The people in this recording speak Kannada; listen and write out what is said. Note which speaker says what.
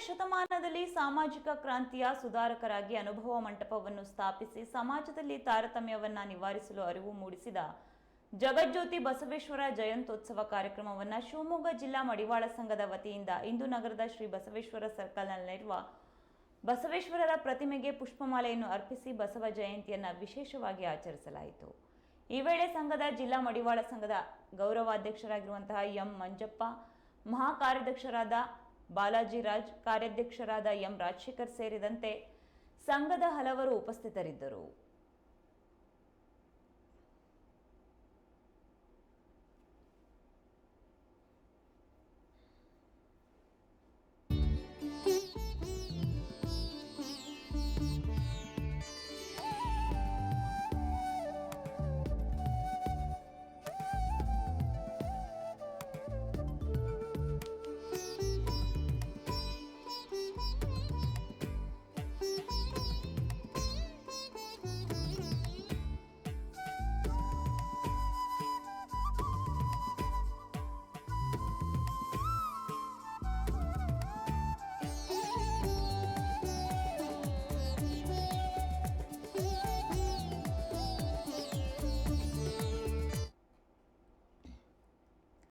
Speaker 1: ಶತಮಾನದಲ್ಲಿ ಸಾಮಾಜಿಕ ಕ್ರಾಂತಿಯ ಸುಧಾರಕರಾಗಿ ಅನುಭವ ಮಂಟಪವನ್ನು ಸ್ಥಾಪಿಸಿ ಸಮಾಜದಲ್ಲಿ ತಾರತಮ್ಯವನ್ನು ನಿವಾರಿಸಲು ಅರಿವು ಮೂಡಿಸಿದ ಜಗಜ್ಯೋತಿ ಬಸವೇಶ್ವರ ಜಯಂತ್ಯೋತ್ಸವ ಕಾರ್ಯಕ್ರಮವನ್ನು ಶಿವಮೊಗ್ಗ ಜಿಲ್ಲಾ ಮಡಿವಾಳ ಸಂಘದ ವತಿಯಿಂದ ಇಂದು ನಗರದ ಶ್ರೀ ಬಸವೇಶ್ವರ ಸರ್ಕಲ್ನಲ್ಲಿರುವ ಬಸವೇಶ್ವರರ ಪ್ರತಿಮೆಗೆ ಪುಷ್ಪಮಾಲೆಯನ್ನು ಅರ್ಪಿಸಿ ಬಸವ ಜಯಂತಿಯನ್ನು ವಿಶೇಷವಾಗಿ ಆಚರಿಸಲಾಯಿತು. ಈ ವೇಳೆ ಸಂಘದ ಜಿಲ್ಲಾ ಮಡಿವಾಳ ಸಂಘದ ಗೌರವಾಧ್ಯಕ್ಷರಾಗಿರುವಂತಹ ಎಂ ಮಂಜಪ್ಪ, ಮಹಾ ಕಾರ್ಯಾಧ್ಯಕ್ಷರಾದ ಬಾಲಾಜಿ ರಾಜ್, ಕಾರ್ಯಾಧ್ಯಕ್ಷರಾದ ಎಂ ರಾಜಶೇಖರ್ ಸೇರಿದಂತೆ ಸಂಘದ ಹಲವರು ಉಪಸ್ಥಿತರಿದ್ದರು.